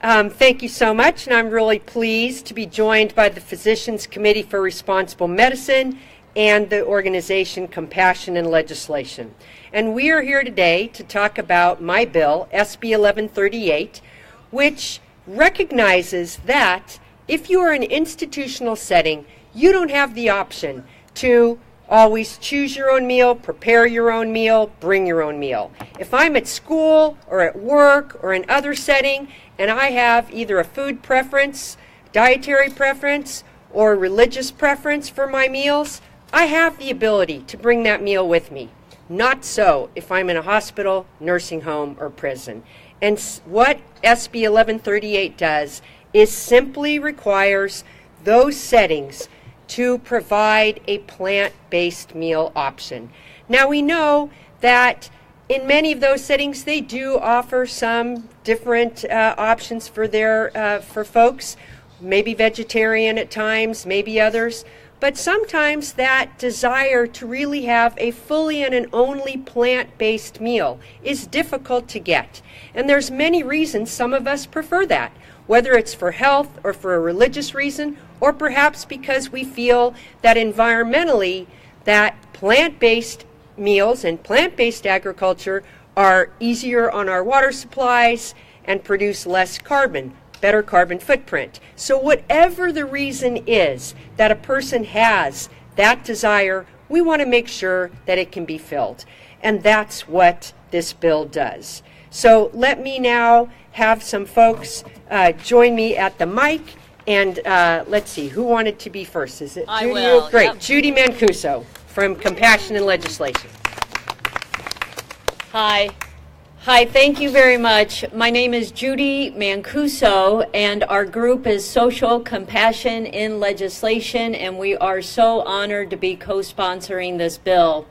Thank you so much, and I'm really pleased to be joined by the Physicians Committee for Responsible Medicine and the organization Compassion in Legislation. And we are here today to talk about my bill, SB 1138, which recognizes that if you are in an institutional setting, you don't have the option to always choose your own meal, prepare your own meal, bring your own meal. If I'm at school or at work or in other setting and I have either a food preference, dietary preference, or religious preference for my meals, I have the ability to bring that meal with me. Not so if I'm in a hospital, nursing home, or prison. And what SB 1138 does is simply requires those settings to provide a plant-based meal option. Now we know that in many of those settings they do offer some different options for for folks, maybe vegetarian at times, maybe others, but sometimes that desire to really have a fully and an only plant-based meal is difficult to get. And there's many reasons some of us prefer that, whether it's for health or for a religious reason, or perhaps because we feel that environmentally that plant-based meals and plant-based agriculture are easier on our water supplies and produce less carbon, better carbon footprint. So whatever the reason is that a person has that desire, we want to make sure that it can be filled. And that's what this bill does. So let me now have some folks join me at the mic. And let's see, who wanted to be first? Is it I Judy? will. Great. Yep. Judy Mancuso from Compassion in Legislation. Hi. Hi, thank you very much. My name is Judy Mancuso, and our group is Social Compassion in Legislation, and we are so honored to be co-sponsoring this bill.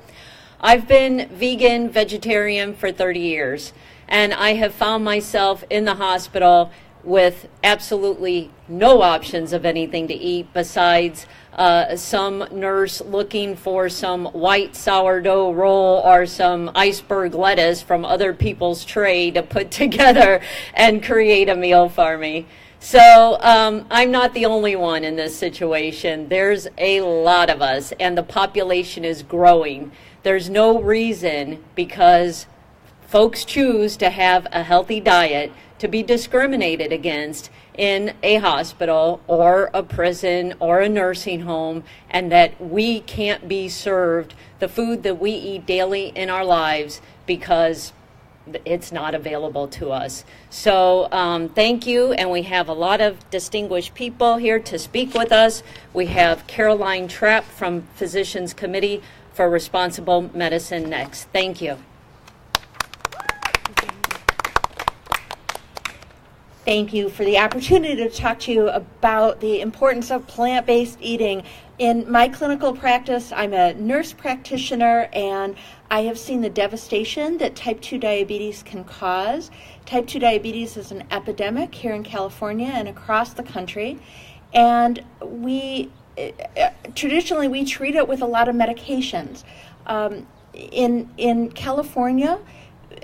I've been vegan, vegetarian for 30 years, and I have found myself in the hospital with absolutely no options of anything to eat besides some nurse looking for some white sourdough roll or some iceberg lettuce from other people's tray to put together and create a meal for me. So I'm not the only one in this situation. There's a lot of us, and the population is growing. There's no reason, because folks choose to have a healthy diet, to be discriminated against in a hospital or a prison or a nursing home, and that we can't be served the food that we eat daily in our lives because it's not available to us. So thank you, and we have a lot of distinguished people here to speak with us. We have Caroline Trapp from Physicians Committee for Responsible Medicine next. Thank you. Thank you for the opportunity to talk to you about the importance of plant-based eating. In my clinical practice, I'm a nurse practitioner, and I have seen the devastation that type 2 diabetes can cause. Type 2 diabetes is an epidemic here in California and across the country, and traditionally we treat it with a lot of medications. In California,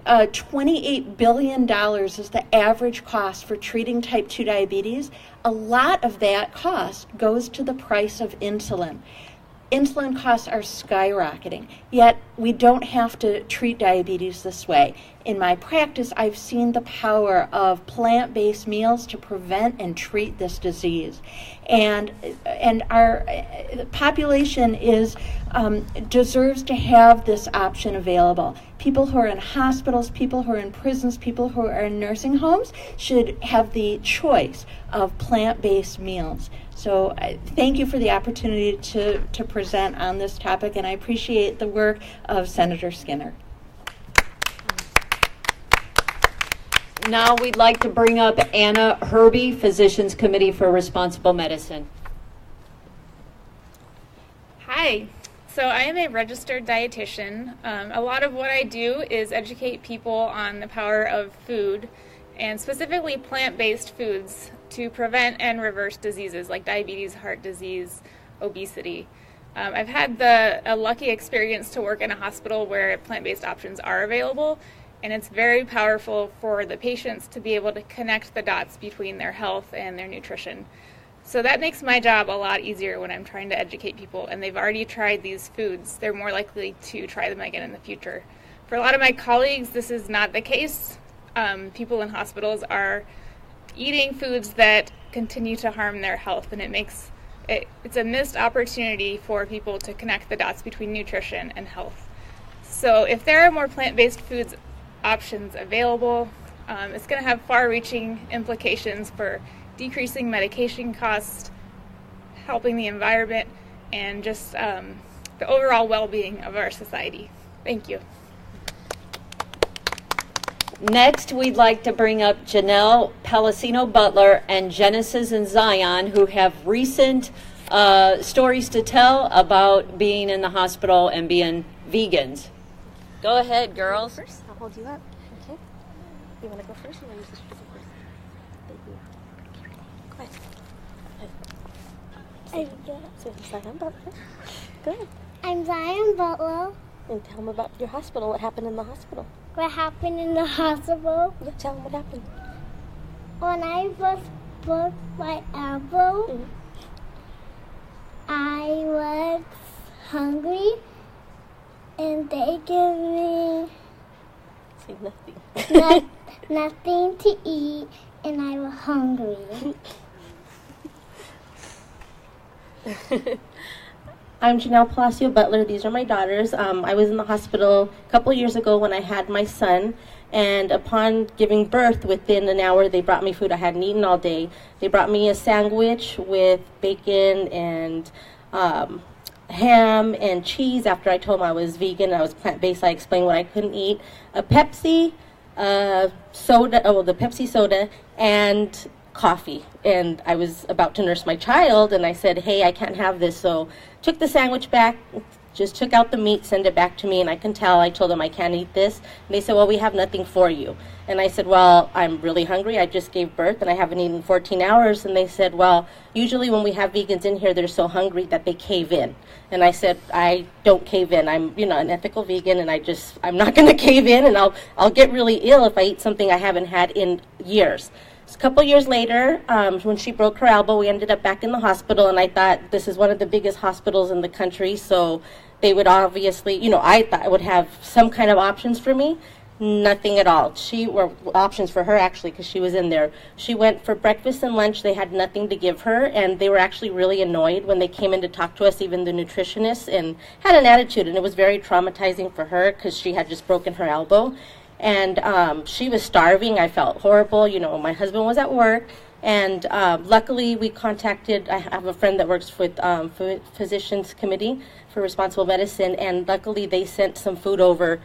$28 billion is the average cost for treating type 2 diabetes. A lot of that cost goes to the price of insulin. Insulin costs are skyrocketing, yet we don't have to treat diabetes this way. In my practice, I've seen the power of plant-based meals to prevent and treat this disease. And our population deserves to have this option available. People who are in hospitals, people who are in prisons, people who are in nursing homes should have the choice of plant-based meals. So thank you for the opportunity to present on this topic, and I appreciate the work of Senator Skinner. Now we'd like to bring up Anna Herbie, Physicians Committee for Responsible Medicine. Hi. So I am a registered dietitian. A lot of what I do is educate people on the power of food, and specifically plant-based foods, to prevent and reverse diseases like diabetes, heart disease, obesity. I've had a lucky experience to work in a hospital where plant-based options are available, And it's very powerful for the patients to be able to connect the dots between their health and their nutrition. So that makes my job a lot easier when I'm trying to educate people and they've already tried these foods. They're more likely to try them again in the future. For a lot of my colleagues, this is not the case. People in hospitals are eating foods that continue to harm their health, and it's a missed opportunity for people to connect the dots between nutrition and health. So if there are more plant-based foods options available, it's going to have far-reaching implications for decreasing medication costs, helping the environment, and just the overall well-being of our society. Thank you. Next, we'd like to bring up Janelle Palacino-Butler and Genesis and Zion, who have recent stories to tell about being in the hospital and being vegans. Go ahead, girls. First, I'll hold you up. Okay. You want to go first? You want to use this first? Thank you. Go ahead. So, Zion Butler. Go ahead. I'm Zion Butler. And tell them about your hospital. What happened in the hospital? What happened in the hospital? Yeah, tell them what happened. When I first broke my elbow, I was hungry, and they gave me Say nothing. nothing to eat, and I was hungry. I'm Janelle Palacio Butler. These are my daughters. I was in the hospital a couple years ago when I had my son, and upon giving birth, within an hour, they brought me food I hadn't eaten all day. They brought me a sandwich with bacon and ham and cheese. After I told them I was vegan, I was plant-based, I explained what I couldn't eat. A Pepsi soda, the Pepsi soda, and coffee. And I was about to nurse my child, and I said, hey, I can't have this. So took the sandwich back, just took out the meat, sent it back to me, and I told them I can't eat this. And they said, well, we have nothing for you. And I said, well, I'm really hungry. I just gave birth, and I haven't eaten 14 hours. And they said, well, usually when we have vegans in here, they're so hungry that they cave in. And I said, I don't cave in. I'm, an ethical vegan, and I'm not going to cave in, and I'll get really ill if I eat something I haven't had in years. A couple years later, when she broke her elbow, we ended up back in the hospital, and I thought this is one of the biggest hospitals in the country, so they would obviously, I thought it would have some kind of options for me. Nothing at all. Options for her, actually, because she was in there. She went for breakfast and lunch. They had nothing to give her, and they were actually really annoyed when they came in to talk to us, even the nutritionist, and had an attitude, and it was very traumatizing for her because she had just broken her elbow. And she was starving. I felt horrible. My husband was at work. And luckily, I have a friend that works with Physicians Committee for Responsible Medicine. And luckily, they sent some food over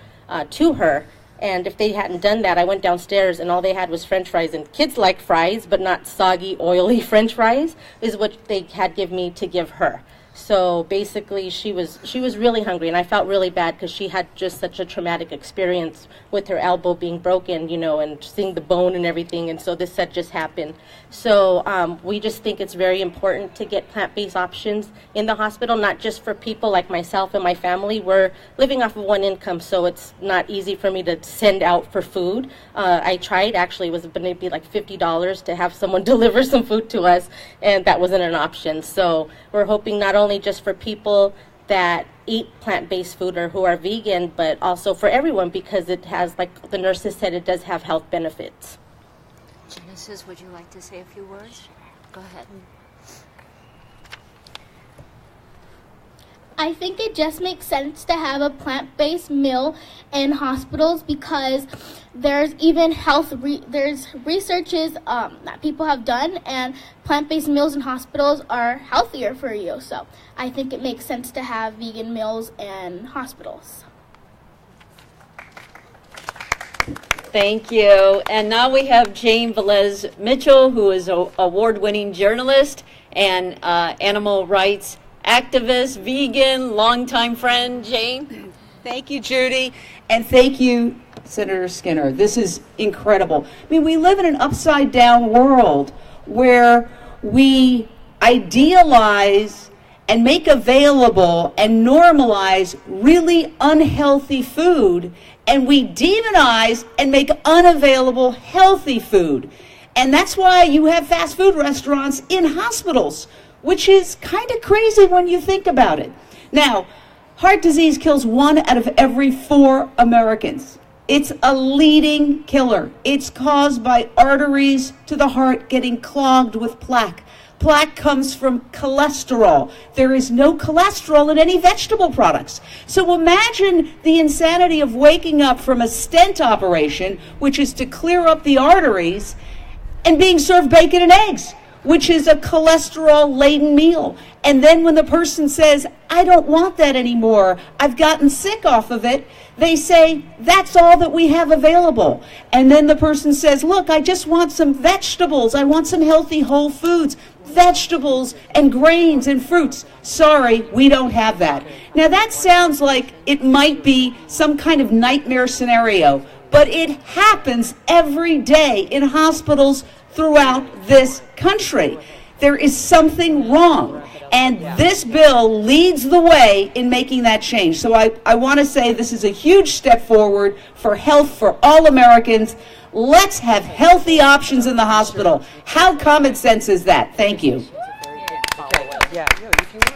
to her. And if they hadn't done that, I went downstairs and all they had was French fries. And kids like fries, but not soggy, oily French fries is what they had given me to give her. So basically, she was really hungry, and I felt really bad because she had just such a traumatic experience with her elbow being broken, and seeing the bone and everything, and so this had just happened. So we just think it's very important to get plant-based options in the hospital, not just for people like myself and my family. We're living off of one income, so it's not easy for me to send out for food. I tried, actually, it was going to be like $50 to have someone deliver some food to us, and that wasn't an option. So we're hoping not only just for people that eat plant-based food or who are vegan, but also for everyone, because it has, like the nurses said, it does have health benefits. Genesis, would you like to say a few words? Go ahead. I think it just makes sense to have a plant-based meal in hospitals because there's even there's researches that people have done, and plant-based meals in hospitals are healthier for you. So I think it makes sense to have vegan meals in hospitals. Thank you. And now we have Jane Velez-Mitchell, who is an award-winning journalist and animal rights activist, vegan, longtime friend. Jane? Thank you, Judy, and thank you, Senator Skinner. This is incredible. I mean, we live in an upside-down world where we idealize and make available and normalize really unhealthy food, and we demonize and make unavailable healthy food. And that's why you have fast food restaurants in hospitals, which is kind of crazy when you think about it. Now, heart disease kills 1 out of every 4 Americans. It's a leading killer. It's caused by arteries to the heart getting clogged with plaque. Plaque comes from cholesterol. There is no cholesterol in any vegetable products. So imagine the insanity of waking up from a stent operation, which is to clear up the arteries, and being served bacon and eggs, which is a cholesterol-laden meal. And then when the person says, I don't want that anymore, I've gotten sick off of it, they say, that's all that we have available. And then the person says, look, I just want some vegetables. I want some healthy whole foods, vegetables and grains and fruits. Sorry, we don't have that. Now that sounds like it might be some kind of nightmare scenario, but it happens every day in hospitals throughout this country. There is something wrong, and this bill leads the way in making that change. So I want to say this is a huge step forward for health for all Americans. Let's have healthy options in the hospital. How common sense is that? Thank you.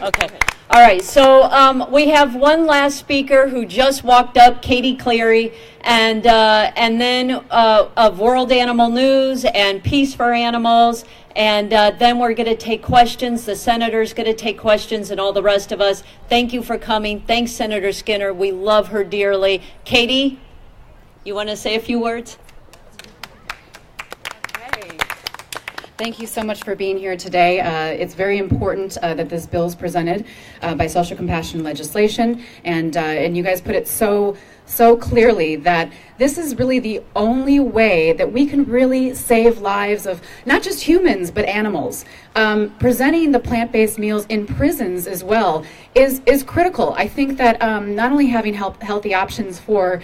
Okay. All right, so we have one last speaker who just walked up, Katie Cleary, and then of World Animal News and Peace for Animals, and then we're going to take questions. The senator's going to take questions, and all the rest of us. Thank you for coming. Thanks, Senator Skinner. We love her dearly. Katie, you want to say a few words? Thank you so much for being here today. It's very important that this bill is presented by Social Compassion Legislation, and you guys put it so clearly that this is really the only way that we can really save lives of not just humans but animals. Presenting the plant-based meals in prisons as well is critical. I think that not only having healthy options for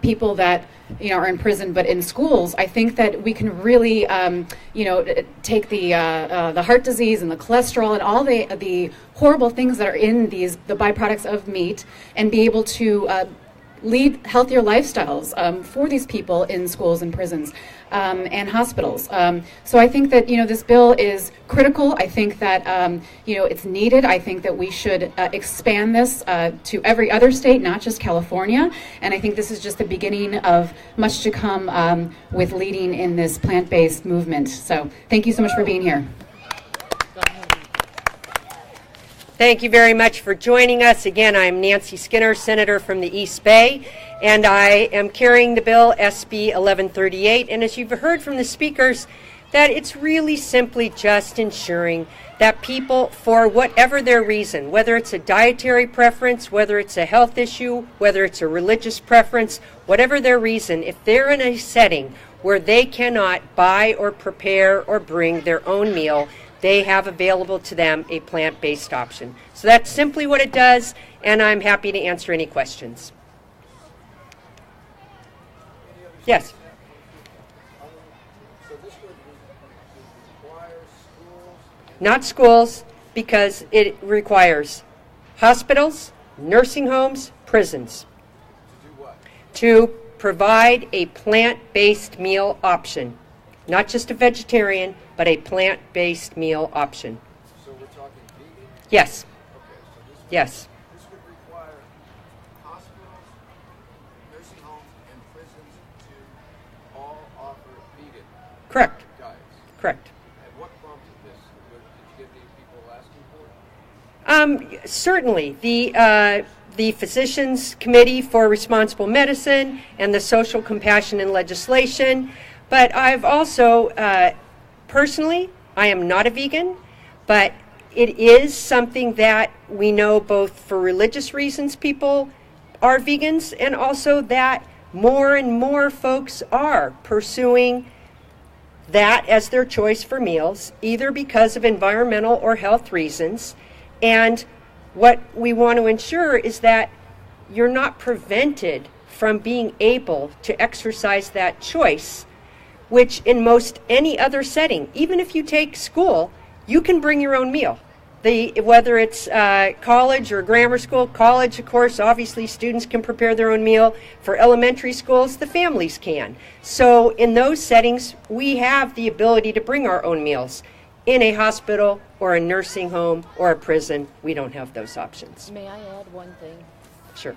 people that are in prison, but in schools, I think that we can really take the heart disease and the cholesterol and all the horrible things that are in the byproducts of meat and be able to lead healthier lifestyles for these people in schools and prisons and hospitals. So I think that this bill is critical. I think that it's needed. I think that we should expand this to every other state, not just California. And I think this is just the beginning of much to come with leading in this plant-based movement. So thank you so much for being here. Thank you very much for joining us. Again, I'm Nancy Skinner, Senator from the East Bay, and I am carrying the bill SB 1138. And as you've heard from the speakers, that it's really simply just ensuring that people, for whatever their reason, whether it's a dietary preference, whether it's a health issue, whether it's a religious preference, whatever their reason, if they're in a setting where they cannot buy or prepare or bring their own meal, they have available to them a plant-based option. So that's simply what it does, and I'm happy to answer any questions. Yes? Not schools, because it requires hospitals, nursing homes, prisons. To provide a plant-based meal option. Not just a vegetarian, but a plant-based meal option. So we're talking vegan? Yes. Okay, so Yes. This would require hospitals, nursing homes, and prisons to all offer vegan Correct. diets. Correct. And what prompted this? Did you get any people asking for it? Certainly. The Physicians Committee for Responsible Medicine and the Social Compassion and Legislation. But I've also, personally, I am not a vegan, but it is something that we know both for religious reasons people are vegans, and also that more and more folks are pursuing that as their choice for meals, either because of environmental or health reasons. And what we want to ensure is that you're not prevented from being able to exercise that choice, which in most any other setting, even if you take school, you can bring your own meal. Whether it's college or grammar school. College, of course, obviously students can prepare their own meal. For elementary schools, the families can. So in those settings, we have the ability to bring our own meals. In a hospital or a nursing home or a prison, we don't have those options. May I add one thing? Sure.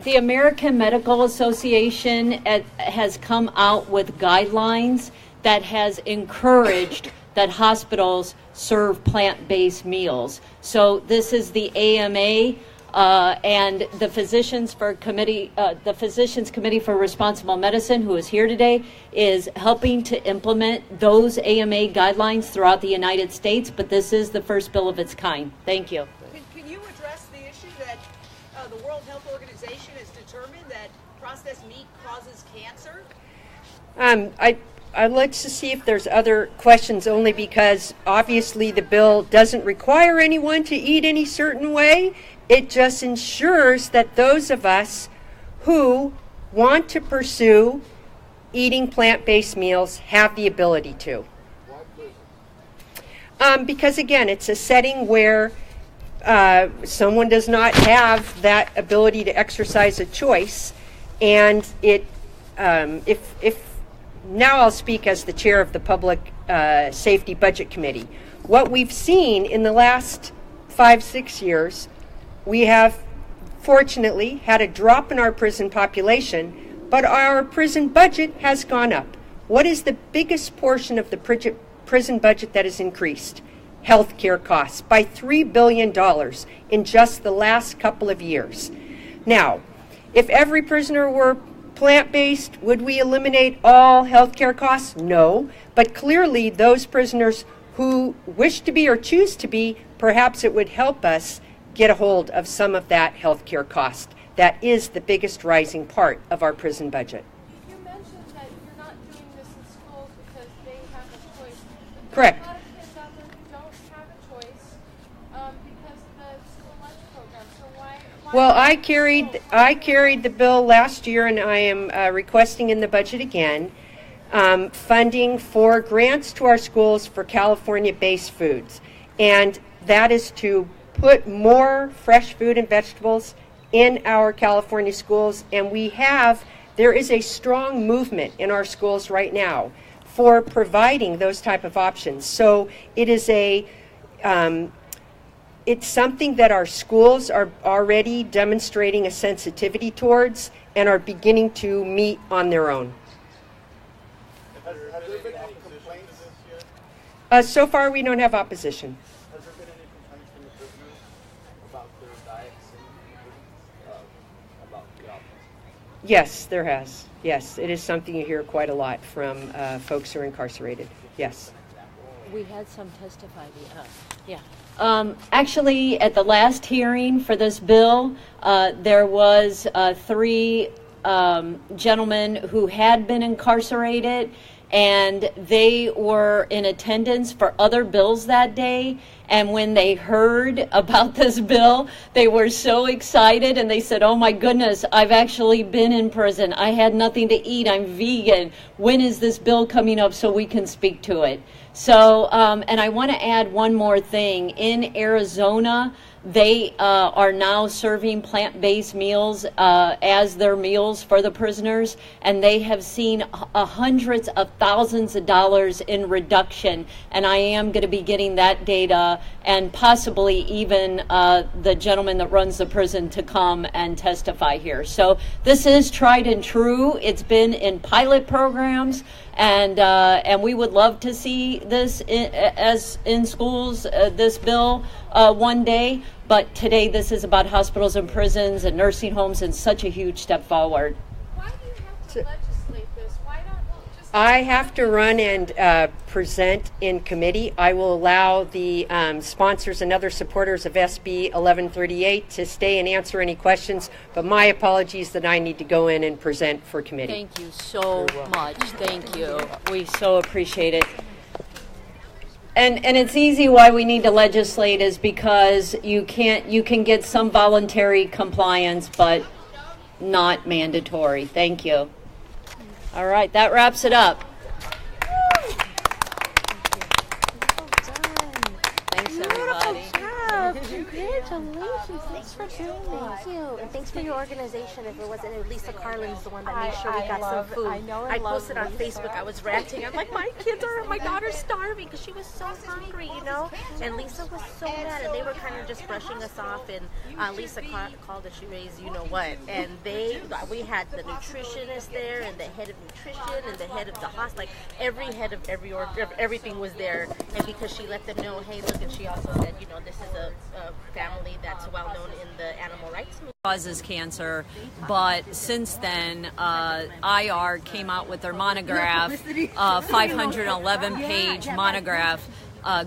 The American Medical Association has come out with guidelines that has encouraged that hospitals serve plant-based meals. So this is the AMA and the Physicians Committee for Responsible Medicine, who is here today, is helping to implement those AMA guidelines throughout the United States. But this is the first bill of its kind. Thank you. Can you address the issue that the World Health Organization has determined that processed meat causes cancer? I'd like to see if there's other questions, only because obviously the bill doesn't require anyone to eat any certain way. It just ensures that those of us who want to pursue eating plant-based meals have the ability to. Because again, it's a setting where someone does not have that ability to exercise a choice, and if now I'll speak as the chair of the Public Safety Budget Committee. What we've seen in the last 5-6 years, we have fortunately had a drop in our prison population, but our prison budget has gone up. What is the biggest portion of the prison budget that has increased? Healthcare costs by $3 billion in just the last couple of years. Now, if every prisoner were plant-based, would we eliminate all healthcare costs? No, but clearly those prisoners who wish to be or choose to be, perhaps it would help us get a hold of some of that healthcare cost. That is the biggest rising part of our prison budget. You mentioned that you're not doing this in schools because they have a choice. But Correct. There are a lot of kids out there who don't have a choice because of the school lunch program. So why Well, I carried the bill last year, and I am requesting in the budget again funding for grants to our schools for California-based foods, and that is to put more fresh food and vegetables in our California schools. And there is a strong movement in our schools right now for providing those type of options. So it is it's something that our schools are already demonstrating a sensitivity towards and are beginning to meet on their own. Has there been any complaints this year? So far, we don't have opposition. Has there been any complaints from the prisoners about their diets and about the options? Yes, there has. Yes, it is something you hear quite a lot from folks who are incarcerated. Yes. We had some testify. Yeah. Actually, at the last hearing for this bill, there was 3 gentlemen who had been incarcerated, and they were in attendance for other bills that day. And when they heard about this bill, they were so excited, and they said, "Oh my goodness, I've actually been in prison. I had nothing to eat. I'm vegan. When is this bill coming up so we can speak to it?" So, and I want to add one more thing. In Arizona, they are now serving plant-based meals as their meals for the prisoners, and they have seen hundreds of thousands of dollars in reduction. And I am going to be getting that data, and possibly even the gentleman that runs the prison to come and testify here. So this is tried and true. It's been in pilot programs, and we would love to see this as in schools, this bill one day. But today this is about hospitals and prisons and nursing homes, and such a huge step forward. Why do you have to legislate this? Why not just... I have to run and present in committee. I will allow the sponsors and other supporters of SB 1138 to stay and answer any questions, but my apologies that I need to go in and present for committee. Thank you so much. Thank you. We so appreciate it. And it's easy why we need to legislate is because you can get some voluntary compliance, but not mandatory. Thank you. All right, that wraps it up. Thanks, everybody. Congratulations. Thanks for doing that. Thank you. And thanks for your organization. If it wasn't Lisa Carlin's the one that made sure we got some food. I posted on Facebook. I was ranting. I'm like, my daughter's starving because she was so hungry, you know? And Lisa was so mad, and they were kind of just brushing us off. And Lisa called and she raised you know what. And we had the nutritionist there, and the head of nutrition, and the head of the hospital. Like every head of everything was there. And because she let them know, hey, look, and she also said, you know, this is a family that's well known in the animal rights movement. Causes cancer, but since then, IR came out with their monograph, 511-page monograph,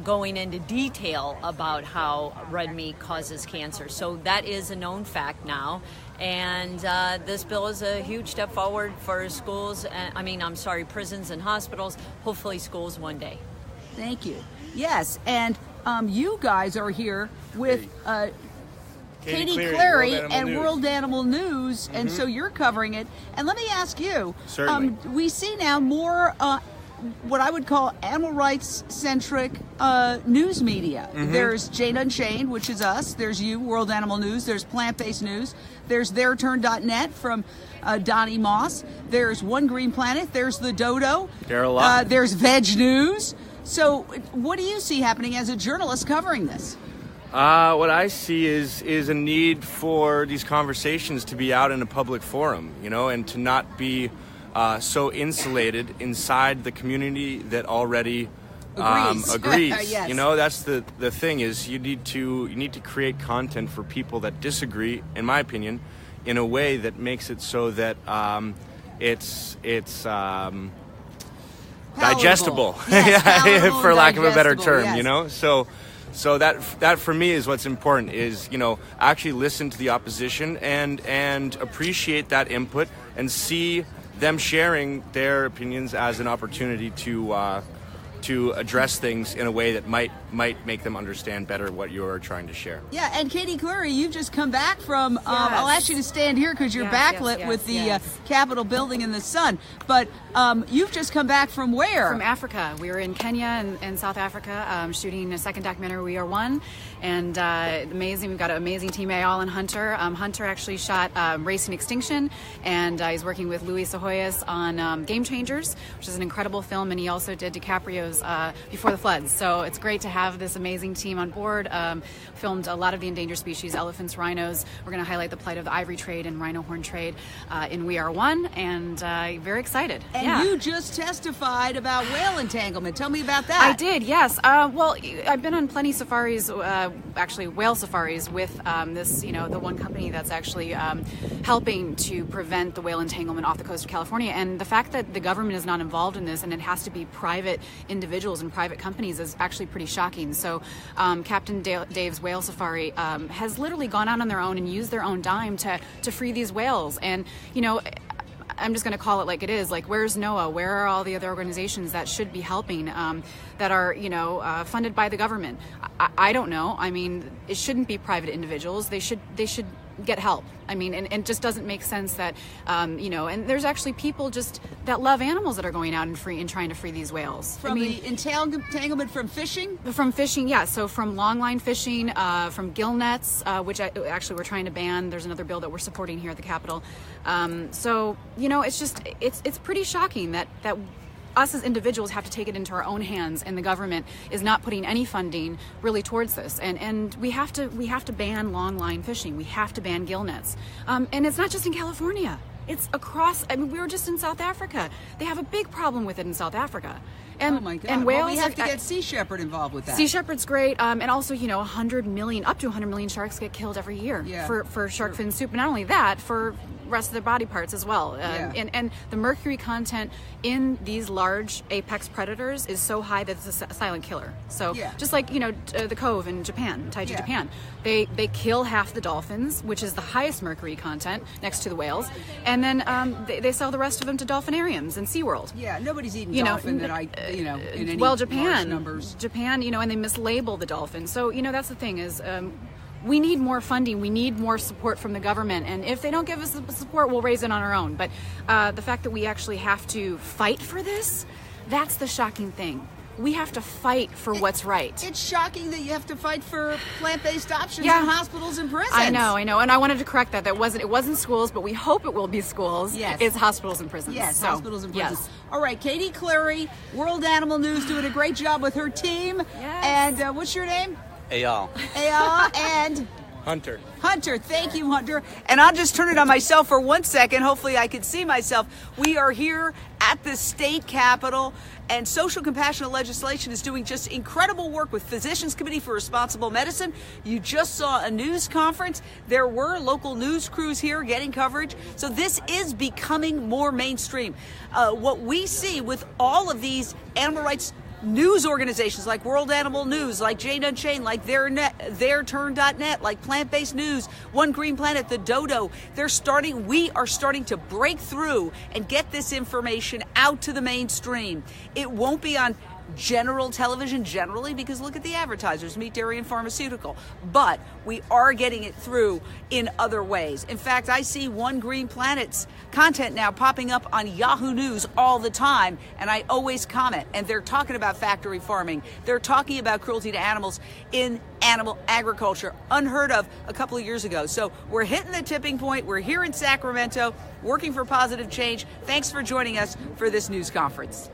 going into detail about how red meat causes cancer. So that is a known fact now. And this bill is a huge step forward for schools, prisons and hospitals, hopefully schools one day. Thank you. Yes, and you guys are here with Katie Clary and World Animal News, mm-hmm. and so you're covering it. And let me ask you, we see now more what I would call animal rights-centric news media. Mm-hmm. There's Jane Unchained, which is us. There's you, World Animal News. There's Plant-Based News. There's TheirTurn.net from Donnie Moss. There's One Green Planet. There's The Dodo. There's Veg News. So what do you see happening as a journalist covering this? What I see is a need for these conversations to be out in a public forum, you know, and to not be so insulated inside the community that already agrees. Yes. You know, that's the thing is you need to create content for people that disagree, in my opinion, in a way that makes it so that it's digestible, yes, for lack of a better term, yes. You know. So that for me is what's important is, you know, actually listen to the opposition and appreciate that input and see them sharing their opinions as an opportunity to address things in a way that might make them understand better what you're trying to share. Yeah, and Katie Clary, you've just come back from, yes. I'll ask you to stand here because you're backlit with the Capitol building in the sun, but you've just come back from where? From Africa. We were in Kenya and South Africa shooting a second documentary, We Are One, and amazing. We've got an amazing team, Ayal and Hunter. Hunter actually shot Racing Extinction, and he's working with Luis Ahoyas on Game Changers, which is an incredible film, and he also did DiCaprio's Before the Floods. So it's great to have this amazing team on board. Filmed a lot of the endangered species, elephants, rhinos. We're going to highlight the plight of the ivory trade and rhino horn trade in We Are One, and very excited. And you just testified about whale entanglement. Tell me about that. I did, yes. Well, I've been on plenty safaris, actually whale safaris with this, you know, the one company that's actually helping to prevent the whale entanglement off the coast of California. And the fact that the government is not involved in this and it has to be private individuals and private companies is actually pretty shocking. So Captain Dave's whale safari has literally gone out on their own and used their own dime to free these whales. And, you know, I'm just going to call it like it is. Like, where's NOAA? Where are all the other organizations that should be helping, that are, you know, funded by the government? I don't know. I mean, it shouldn't be private individuals. They should get help. I mean, and it just doesn't make sense that, you know, and there's actually people just that love animals that are going out and trying to free these whales. From the entanglement from fishing? From fishing, yeah. So from longline fishing, from gill nets, which actually we're trying to ban. There's another bill that we're supporting here at the Capitol. So, you know, it's just, it's pretty shocking that us as individuals have to take it into our own hands, and the government is not putting any funding really towards this. And we have to ban longline fishing. We have to ban gill nets. And it's not just in California. It's across. I mean, we were just in South Africa. They have a big problem with it in South Africa. And, oh my God! And whales, we have to get Sea Shepherd involved with that. Sea Shepherd's great, and also, you know, up to 100 million sharks get killed every year for shark fin soup. And not only that, for rest of their body parts as well. And the mercury content in these large apex predators is so high that it's a silent killer. So just like, you know, the Cove in Japan, Taiji, Japan, they kill half the dolphins, which is the highest mercury content next to the whales, and then they sell the rest of them to dolphinariums and SeaWorld. Yeah, nobody's eating dolphin that in any large numbers. Japan, you know, and they mislabel the dolphin. So, you know, that's the thing is, we need more funding. We need more support from the government. And if they don't give us the support, we'll raise it on our own. But the fact that we actually have to fight for this, that's the shocking thing. we have to fight for what's right. It's shocking that you have to fight for plant-based options Yeah. in hospitals and prisons. I know, and I wanted to correct that. It wasn't schools, but we hope it will be schools. Yes. It's hospitals and prisons. Yes, So, hospitals and prisons. yes. All right, Katie Clary, World Animal News, doing a great job with her team. Yes. And what's your name? Eyal. Eyal and Hunter. Hunter. Thank you, Hunter. And I'll just turn it on myself for 1 second. Hopefully I can see myself. We are here at the state capitol, and Social Compassionate Legislation is doing just incredible work with Physicians Committee for Responsible Medicine. You just saw a news conference. There were local news crews here getting coverage. So this is becoming more mainstream. What we see with all of these animal rights news organizations like World Animal News, like Jane Unchained, like theirturn.net, like Plant-Based News, One Green Planet, the Dodo, we are starting to break through and get this information out to the mainstream. It won't be on general television generally, because look at the advertisers, meat, dairy, and pharmaceutical. But we are getting it through in other ways. In fact, I see One Green Planet's content now popping up on Yahoo News all the time, and I always comment. And they're talking about factory farming. They're talking about cruelty to animals in animal agriculture, unheard of a couple of years ago. So we're hitting the tipping point. We're here in Sacramento, working for positive change. Thanks for joining us for this news conference.